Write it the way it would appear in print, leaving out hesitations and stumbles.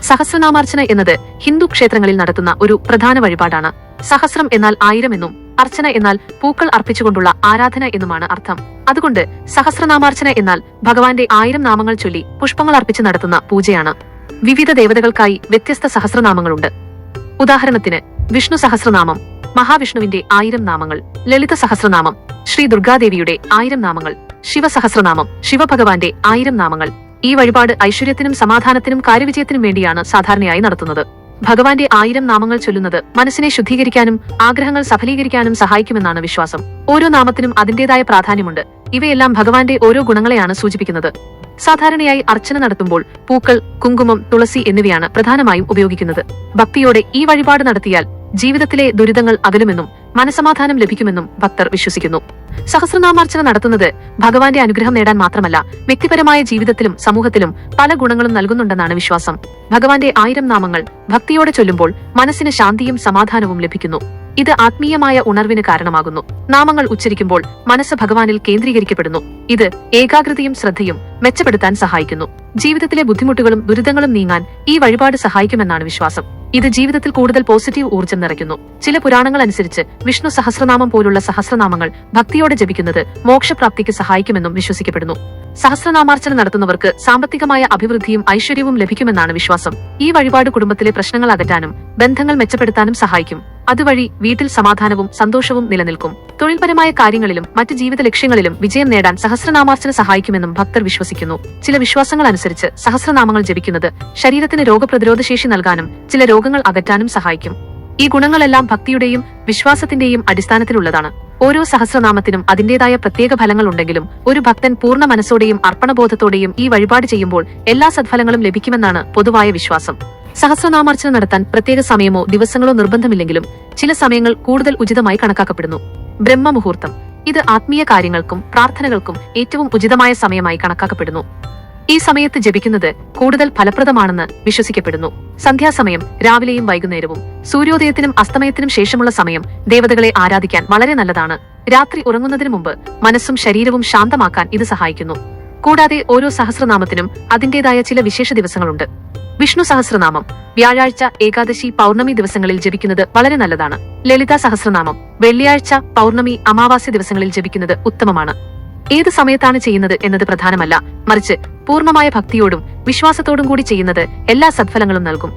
സഹസ്രനാമാർച്ചന എന്നത് ഹിന്ദു ക്ഷേത്രങ്ങളിൽ നടത്തുന്ന ഒരു പ്രധാന വഴിപാടാണ്. സഹസ്രം എന്നാൽ 1000 എന്നും അർച്ചന എന്നാൽ പൂക്കൾ അർപ്പിച്ചുകൊണ്ടുള്ള ആരാധന എന്നുമാണ് അർത്ഥം. അതുകൊണ്ട് സഹസ്രനാമാർച്ചന എന്നാൽ ഭഗവാന്റെ 1000 നാമങ്ങൾ ചൊല്ലി പുഷ്പങ്ങൾ അർപ്പിച്ച് നടത്തുന്ന പൂജയാണ്. വിവിധ ദേവതകൾക്കായി വ്യത്യസ്ത സഹസ്രനാമങ്ങളുണ്ട്. ഉദാഹരണത്തിന് വിഷ്ണു സഹസ്രനാമം, മഹാവിഷ്ണുവിന്റെ 1000 നാമങ്ങൾ, ലളിത സഹസ്രനാമം, ശ്രീ ദുർഗാദേവിയുടെ 1000 നാമങ്ങൾ, ശിവസഹസ്രനാമം, ശിവഭഗവാന്റെ 1000 നാമങ്ങൾ. ഈ വഴിപാട് ഐശ്വര്യത്തിനും സമാധാനത്തിനും കാര്യവിജയത്തിനും വേണ്ടിയാണ് സാധാരണയായി നടത്തുന്നത്. ഭഗവാന്റെ 1000 നാമങ്ങൾ ചൊല്ലുന്നത് മനസ്സിനെ ശുദ്ധീകരിക്കാനും ആഗ്രഹങ്ങൾ സഫലീകരിക്കാനും സഹായിക്കുമെന്നാണ് വിശ്വാസം. ഓരോ നാമത്തിനും അതിന്റേതായ പ്രാധാന്യമുണ്ട്. ഇവയെല്ലാം ഭഗവാന്റെ ഓരോ ഗുണങ്ങളെയാണ് സൂചിപ്പിക്കുന്നത്. സാധാരണയായി അർച്ചന നടത്തുമ്പോൾ പൂക്കൾ, കുങ്കുമം, തുളസി എന്നിവയാണ് പ്രധാനമായും ഉപയോഗിക്കുന്നത്. ഭക്തിയോടെ ഈ വഴിപാട് നടത്തിയാൽ ജീവിതത്തിലെ ദുരിതങ്ങൾ അകലുമെന്നും മനസമാധാനം ലഭിക്കുമെന്നും ഭക്തർ വിശ്വസിക്കുന്നു. സഹസ്രനാമാർച്ചന നടത്തുന്നത് ഭഗവാന്റെ അനുഗ്രഹം നേടാൻ മാത്രമല്ല, വ്യക്തിപരമായ ജീവിതത്തിലും സമൂഹത്തിലും പല ഗുണങ്ങളും നൽകുന്നുണ്ടെന്നാണ് വിശ്വാസം. ഭഗവാന്റെ 1000 നാമങ്ങൾ ഭക്തിയോടെ ചൊല്ലുമ്പോൾ മനസ്സിന് ശാന്തിയും സമാധാനവും ലഭിക്കുന്നു. ഇത് ആത്മീയമായ ഉണർവിന് കാരണമാകുന്നു. നാമങ്ങൾ ഉച്ചരിക്കുമ്പോൾ മനസ്സ് ഭഗവാനിൽ കേന്ദ്രീകരിക്കപ്പെടുന്നു. ഇത് ഏകാഗ്രതയും ശ്രദ്ധയും മെച്ചപ്പെടുത്താൻ സഹായിക്കുന്നു. ജീവിതത്തിലെ ബുദ്ധിമുട്ടുകളും ദുരിതങ്ങളും നീങ്ങാൻ ഈ വഴിപാട് സഹായിക്കുമെന്നാണ് വിശ്വാസം. ഇത് ജീവിതത്തിൽ കൂടുതൽ പോസിറ്റീവ് ഊർജ്ജം നിറയ്ക്കുന്നു. ചില പുരാണങ്ങൾ അനുസരിച്ച് വിഷ്ണു സഹസ്രനാമം പോലുള്ള സഹസ്രനാമങ്ങൾ ഭക്തിയോടെ ജപിക്കുന്നത് മോക്ഷപ്രാപ്തിക്ക് സഹായിക്കുമെന്നും വിശ്വസിക്കപ്പെടുന്നു. സഹസ്രനാമാർച്ചന നടത്തുന്നവർക്ക് സാമ്പത്തികമായ അഭിവൃദ്ധിയും ഐശ്വര്യവും ലഭിക്കുമെന്നാണ് വിശ്വാസം. ഈ വഴിപാട് കുടുംബത്തിലെ പ്രശ്നങ്ങൾ അകറ്റാനും ബന്ധങ്ങൾ മെച്ചപ്പെടുത്താനും സഹായിക്കും. അതുവഴി വീട്ടിൽ സമാധാനവും സന്തോഷവും നിലനിൽക്കും. തൊഴിൽപരമായ കാര്യങ്ങളിലും മറ്റ് ജീവിത ലക്ഷ്യങ്ങളിലും വിജയം നേടാൻ സഹസ്രനാമാർച്ചന സഹായിക്കുമെന്നും ഭക്തർ വിശ്വസിക്കുന്നു. ചില വിശ്വാസങ്ങൾ അനുസരിച്ച് സഹസ്രനാമങ്ങൾ ജപിക്കുന്നത് ശരീരത്തിന് രോഗപ്രതിരോധ ശേഷി നൽകാനും ചില രോഗങ്ങൾ അകറ്റാനും സഹായിക്കും. ഈ ഗുണങ്ങളെല്ലാം ഭക്തിയുടെയും വിശ്വാസത്തിന്റെയും അടിസ്ഥാനത്തിലുള്ളതാണ്. ഓരോ സഹസ്രനാമത്തിനും അതിന്റേതായ പ്രത്യേക ഫലങ്ങൾ ഉണ്ടെങ്കിലും ഒരു ഭക്തൻ പൂർണ്ണ മനസ്സോടെയും അർപ്പണബോധത്തോടെയും ഈ വഴിപാട് ചെയ്യുമ്പോൾ എല്ലാ സദ്ഫലങ്ങളും ലഭിക്കുമെന്നാണ് പൊതുവായ വിശ്വാസം. സഹസ്രനാമാർച്ചന നടത്താൻ പ്രത്യേക സമയമോ ദിവസങ്ങളോ നിർബന്ധമില്ലെങ്കിലും ചില സമയങ്ങൾ കൂടുതൽ ഉചിതമായി കണക്കാക്കപ്പെടുന്നു. ബ്രഹ്മമുഹൂർത്തം, ഇത് ആത്മീയ കാര്യങ്ങൾക്കും പ്രാർത്ഥനകൾക്കും ഏറ്റവും ഉചിതമായ സമയമായി കണക്കാക്കപ്പെടുന്നു. ഈ സമയത്ത് ജപിക്കുന്നത് കൂടുതൽ ഫലപ്രദമാണെന്ന് വിശ്വസിക്കപ്പെടുന്നു. സന്ധ്യാസമയം, രാവിലെയും വൈകുന്നേരവും, സൂര്യോദയത്തിനും അസ്തമയത്തിനും ശേഷമുള്ള സമയം ദേവതകളെ ആരാധിക്കാൻ വളരെ നല്ലതാണ്. രാത്രി ഉറങ്ങുന്നതിന് മുമ്പ് മനസ്സും ശരീരവും ശാന്തമാക്കാൻ ഇത് സഹായിക്കുന്നു. കൂടാതെ ഓരോ സഹസ്രനാമത്തിനും അതിന്റേതായ ചില വിശേഷ ദിവസങ്ങളുണ്ട്. വിഷ്ണു സഹസ്രനാമം വ്യാഴാഴ്ച, ഏകാദശി, പൗർണമി ദിവസങ്ങളിൽ ജപിക്കുന്നത് വളരെ നല്ലതാണ്. ലളിത സഹസ്രനാമം വെള്ളിയാഴ്ച, പൗർണമി, അമാവാസ്യ ദിവസങ്ങളിൽ ജപിക്കുന്നത് ഉത്തമമാണ്. ഏത് സമയത്താണ് ചെയ്യുന്നത് എന്നത് പ്രധാനമല്ല, മറിച്ച് പൂർണ്ണമായ ഭക്തിയോടും വിശ്വാസത്തോടും കൂടി ചെയ്യുന്നത് എല്ലാ സദ്ഫലങ്ങളും നൽകും.